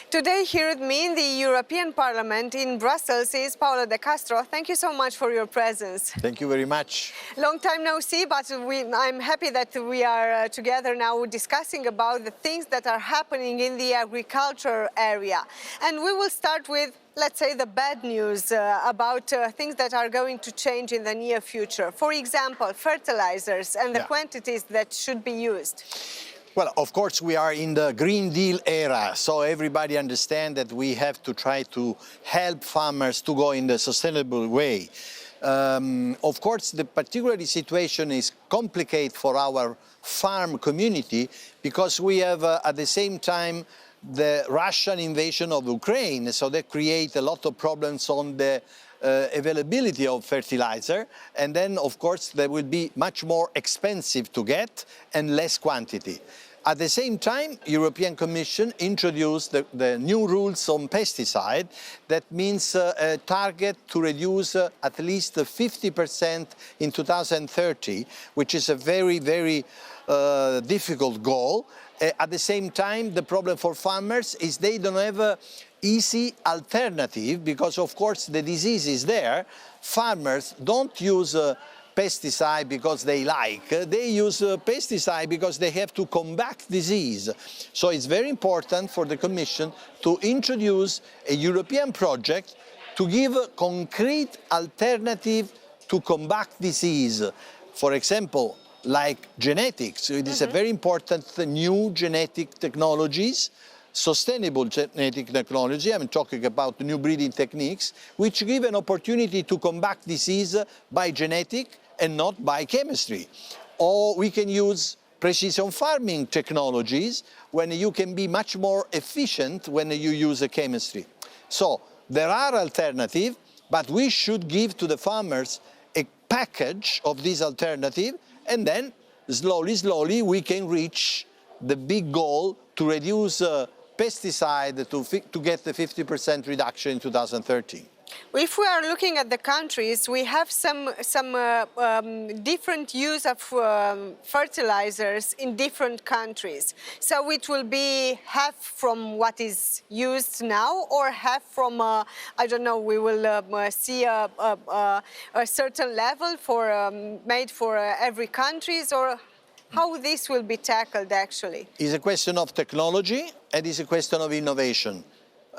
Today here with me in the European Parliament in Brussels is Paolo De Castro. Thank you so much for your presence. Thank you very much. Long time no see, but I'm happy that we are together now discussing about the things that are happening in the agriculture area. And we will start with, let's say, the bad news about things that are going to change in the near future. For example, fertilizers and the quantities that should be used. Well, of course, we are in the Green Deal era, so everybody understands that we have to try to help farmers to go in the sustainable way. Of course, the particular situation is complicated for our farm community because we have at the same time the Russian invasion of Ukraine, so that creates a lot of problems on the availability of fertilizer, and then of course they will be much more expensive to get and less quantity. At the same time, European Commission introduced the new rules on pesticide. That means a target to reduce at least 50% in 2030, which is a very, very difficult goal. At the same time, the problem for farmers is they don't have an easy alternative because, of course, the disease is there. Farmers don't use pesticide because they like. They use pesticide because they have to combat disease. So it's very important for the Commission to introduce a European project to give a concrete alternative to combat disease. For example, like genetics. It is a very important new genetic technologies, sustainable genetic technology. I'm talking about new breeding techniques, which give an opportunity to combat disease by genetic and not by chemistry. Or we can use precision farming technologies when you can be much more efficient when you use a chemistry. So there are alternatives, but we should give to the farmers a package of these alternatives, and then slowly we can reach the big goal to reduce pesticide to get the 50% reduction in 2030. If we are looking at the countries, we have some different use of fertilizers in different countries. So it will be half from what is used now, or half from, I don't know, we will see a certain level for made for every country, or how this will be tackled actually? It's a question of technology and it's a question of innovation.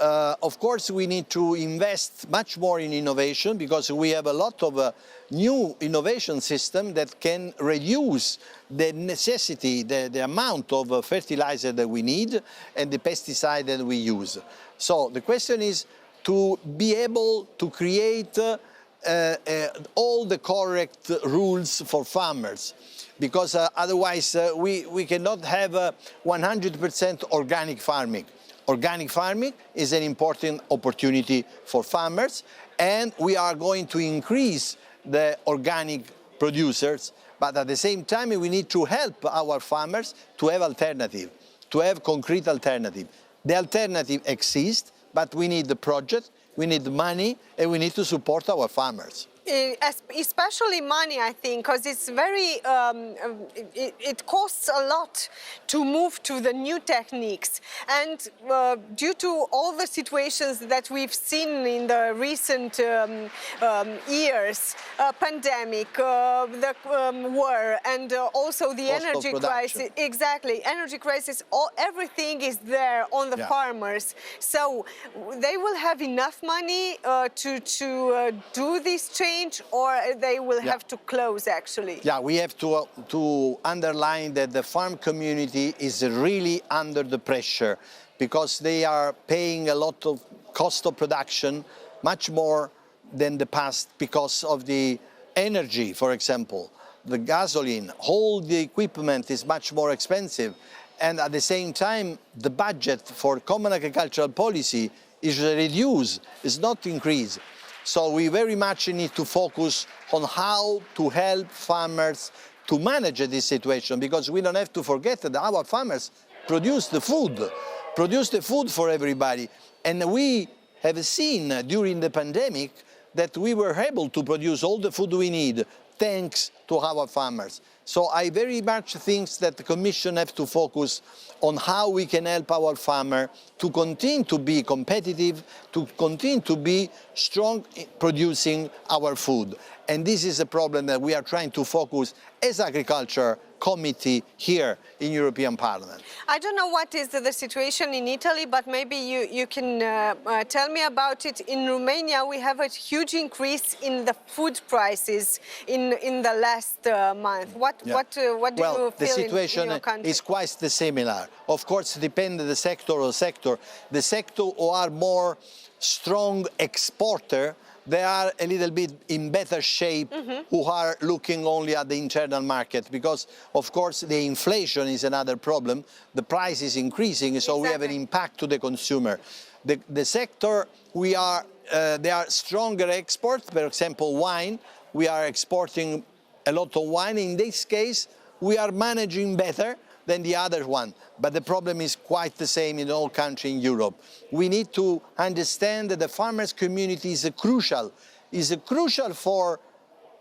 Of course, we need to invest much more in innovation because we have a lot of new innovation systems that can reduce the necessity, the amount of fertilizer that we need and the pesticide that we use. So the question is to be able to create all the correct rules for farmers, because otherwise we cannot have 100% organic farming. Organic farming is an important opportunity for farmers, and we are going to increase the organic producers, but at the same time we need to help our farmers to have alternative, to have concrete alternative. The alternative exists, but we need the project, we need the money, and we need to support our farmers. Especially money, I think, because it's very, it costs a lot to move to the new techniques. And due to all the situations that we've seen in the recent years, pandemic, the war, and also the energy crisis, exactly, energy crisis, everything is there on the farmers. So they will have enough money to do this change, or they will have to close actually? Yeah, we have to underline that the farm community is really under the pressure because they are paying a lot of cost of production, much more than the past because of the energy, for example. The gasoline, all the equipment is much more expensive, and at the same time the budget for common agricultural policy is reduced, is not increased. So we very much need to focus on how to help farmers to manage this situation, because we don't have to forget that our farmers produce the food for everybody. And we have seen during the pandemic that we were able to produce all the food we need thanks to our farmers. So I very much think that the Commission have to focus on how we can help our farmer to continue to be competitive, to continue to be strong in producing our food. And this is a problem that we are trying to focus as Agriculture Committee here in European Parliament. I don't know what is the situation in Italy, but maybe you can tell me about it. In Romania, we have a huge increase in the food prices in the last month. What do you feel the situation in your country? is quite similar. Of course, it depends on the sector or sector. The sector who are more strong exporter, they are a little bit in better shape, who are looking only at the internal market, because of course the inflation is another problem. The price is increasing, so we have an impact to the consumer. The sector they are stronger exports. For example, wine. We are exporting a lot of wine. In this case, we are managing better than the other one. But the problem is quite the same in all countries in Europe. We need to understand that the farmers' community is crucial for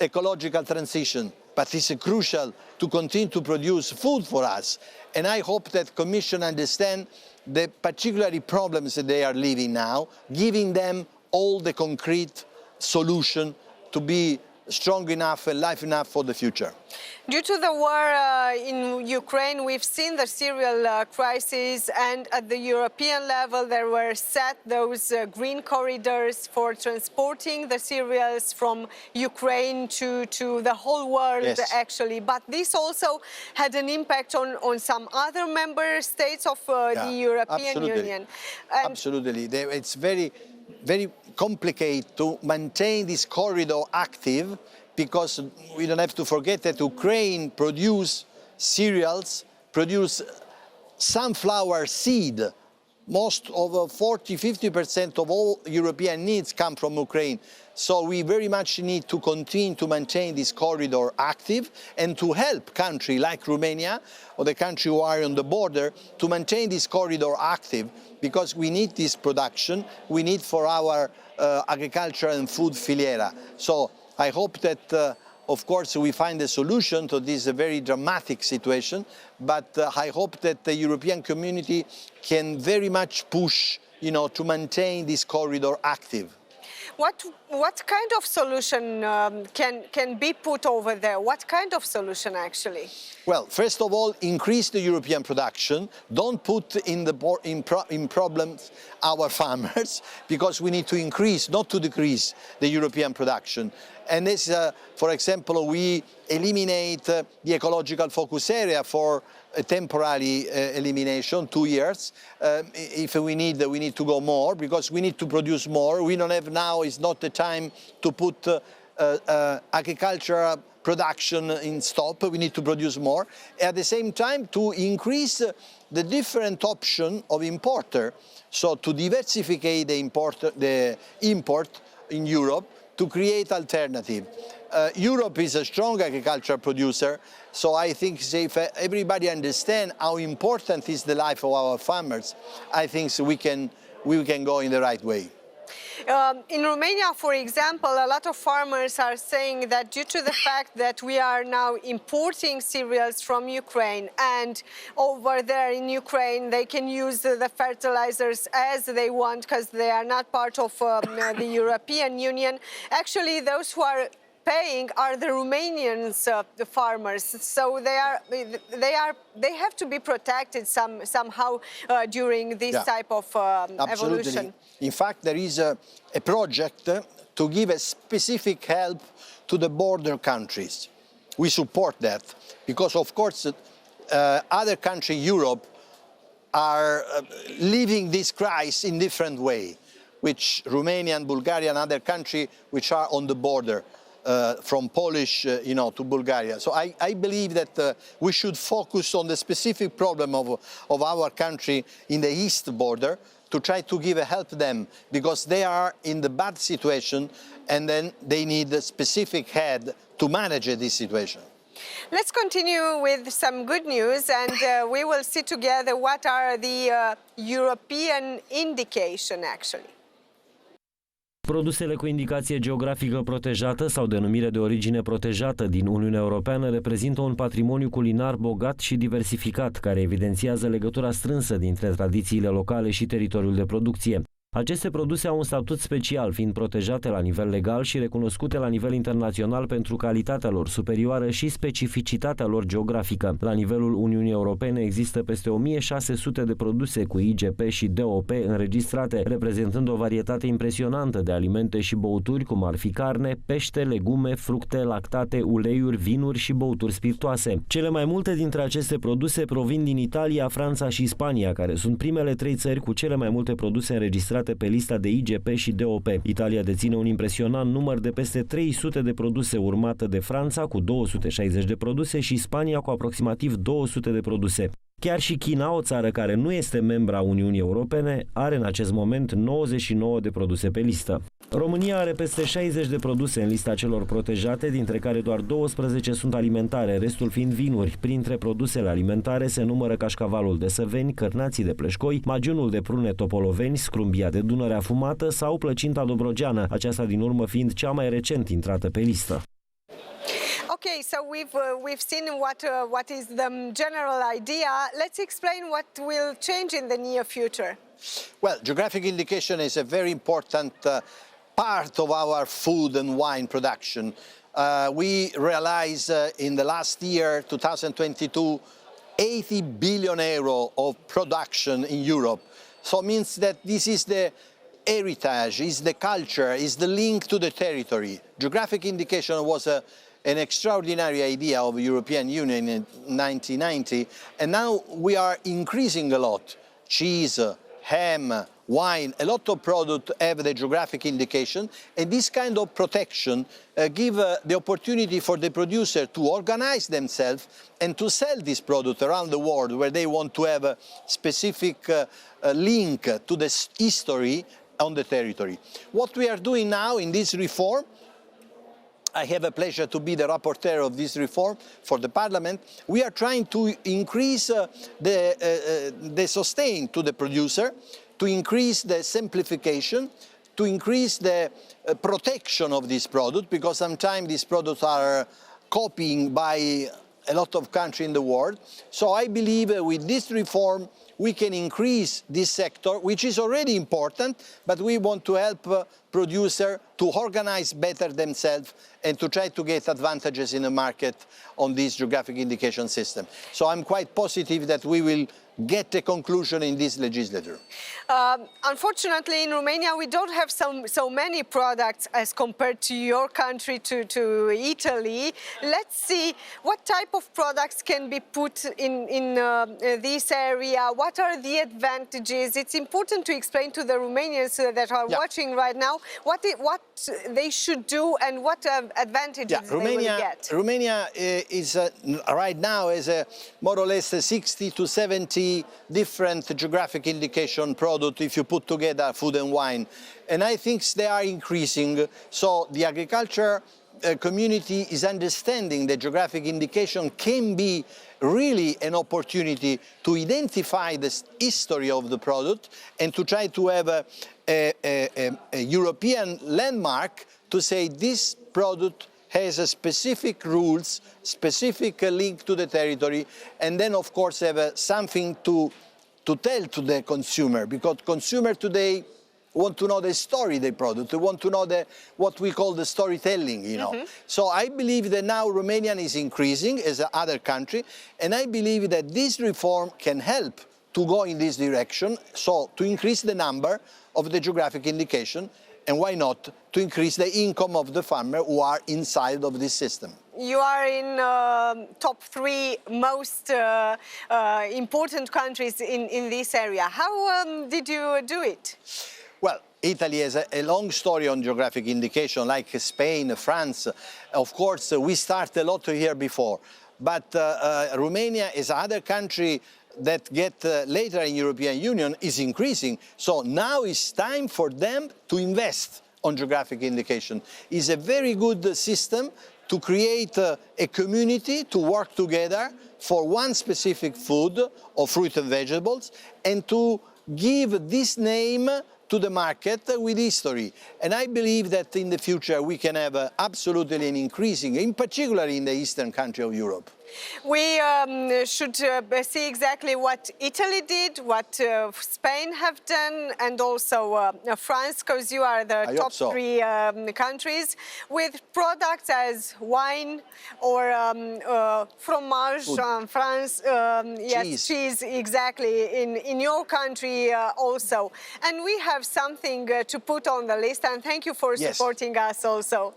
ecological transition, but it's crucial to continue to produce food for us. And I hope that the Commission understands the particular problems that they are living now, giving them all the concrete solution to be strong enough and life enough for the future. Due to the war in Ukraine, we've seen the cereal crisis, and at the European level there were set those green corridors for transporting the cereals from Ukraine to the whole world, yes, actually. But this also had an impact on some other member states of the European Union. And absolutely. It's very complicated to maintain this corridor active, because we don't have to forget that Ukraine produce cereals, produce sunflower seed. Most of 40–50% of all European needs come from Ukraine. So we very much need to continue to maintain this corridor active and to help countries like Romania or the countries who are on the border to maintain this corridor active, because we need this production, we need for our agriculture and food filiera. So I hope that of course we find a solution to this very dramatic situation, but I hope that the European community can very much push, to maintain this corridor active. What kind of solution can be put over there? What kind of solution, actually? Well, first of all, increase the European production. Don't put in problems our farmers, because we need to increase, not to decrease, the European production. And this, for example, we eliminate the ecological focus area for a temporary elimination, 2 years. If we need to go more, because we need to produce more. We don't have now, is not the time to put agricultural production in stop. We need to produce more. At the same time, to increase the different option of importer, so to diversify the import in Europe, to create alternative. Europe is a strong agricultural producer, so I think if everybody understands how important is the life of our farmers, I think we can go in the right way. In Romania, for example, a lot of farmers are saying that due to the fact that we are now importing cereals from Ukraine, and over there in Ukraine they can use the fertilizers as they want because they are not part of the European Union, actually those who are paying are the Romanians, the farmers. So they have to be protected somehow during this type of evolution. In fact, there is a project to give a specific help to the border countries. We support that because, of course, other countries in Europe are living this crisis in different way, which Romania and Bulgaria and other countries which are on the border. From Polish, to Bulgaria. So I believe that we should focus on the specific problem of our country in the east border to try to give a help them, because they are in the bad situation and then they need a specific head to manage this situation. Let's continue with some good news, and we will see together what are the European indication actually. Produsele cu indicație geografică protejată sau denumire de origine protejată din Uniunea Europeană reprezintă un patrimoniu culinar bogat și diversificat, care evidențiază legătura strânsă dintre tradițiile locale și teritoriul de producție. Aceste produse au un statut special, fiind protejate la nivel legal și recunoscute la nivel internațional pentru calitatea lor superioară și specificitatea lor geografică. La nivelul Uniunii Europene există peste 1600 de produse cu IGP și DOP înregistrate, reprezentând o varietate impresionantă de alimente și băuturi, cum ar fi carne, pește, legume, fructe, lactate, uleiuri, vinuri și băuturi spiritoase. Cele mai multe dintre aceste produse provin din Italia, Franța și Spania, care sunt primele 3 țări cu cele mai multe produse înregistrate pe lista de IGP și DOP. Italia deține un impresionant număr de peste 300 de produse, urmată de Franța cu 260 de produse și Spania cu aproximativ 200 de produse. Chiar și China, o țară care nu este membra Uniunii Europene, are în acest moment 99 de produse pe listă. România are peste 60 de produse în lista celor protejate, dintre care doar 12 sunt alimentare, restul fiind vinuri. Printre produsele alimentare se numără cașcavalul de Săveni, cărnații de Pleșcoi, magiunul de prune Topoloveni, scrumbia de Dunăre afumată sau plăcinta dobrogeană, aceasta din urmă fiind cea mai recent intrată pe listă. Okay, so we've seen what is the general idea. Let's explain what will change in the near future. Well, geographic indication is a very important part of our food and wine production. We realized in the last year, 2022, 80 billion euro of production in Europe. So it means that this is the heritage, is the culture, is the link to the territory. Geographic indication was an extraordinary idea of the European Union in 1990, and now we are increasing a lot. Cheese, ham, wine, a lot of products have the geographic indication, and this kind of protection give the opportunity for the producer to organize themselves and to sell this product around the world where they want to have a specific link to the history on the territory. What we are doing now in this reform, I have a pleasure to be the rapporteur of this reform for the Parliament. We are trying to increase the sustain to the producer, to increase the simplification, to increase the protection of this product, because sometimes these products are copying by a lot of countries in the world. So I believe with this reform we can increase this sector, which is already important, but we want to help producers to organize better themselves and to try to get advantages in the market on this geographic indication system. So I'm quite positive that we will get a conclusion in this legislature. Unfortunately, in Romania, we don't have so many products as compared to your country, to Italy. Let's see what type of products can be put in this area. What are the advantages? It's important to explain to the Romanians that are watching right now what they should do and what advantages they will get. Romania is right now is more or less 60 to 70 different geographic indication products if you put together food and wine, and I think they are increasing. So the agriculture community is understanding that geographic indication can be really an opportunity to identify the history of the product and to try to have a European landmark to say this product has a specific rules, specific link to the territory, and then of course have something to tell to the consumer, because consumer today want to know the story they produce, they want to know what we call the storytelling, you know. So I believe that now Romanian is increasing as other country, and I believe that this reform can help to go in this direction, so to increase the number of the geographic indication, and why not to increase the income of the farmer who are inside of this system. You are in top 3 most important countries in this area. How did you do it? Well, Italy has a long story on geographic indication, like Spain, France. Of course, we started a lot here before, but Romania is another country that get later in European Union is increasing. So now it's time for them to invest on geographic indication. It's a very good system to create a community to work together for one specific food or fruit and vegetables, and to give this name to the market with history. And I believe that in the future we can have absolutely an increasing, in particular in the eastern country of Europe. We should see exactly what Italy did, what Spain have done, and also France, because you are the top three countries, with products as wine or fromage in France, yes, cheese, exactly, in your country also. And we have something to put on the list, and thank you for supporting us also.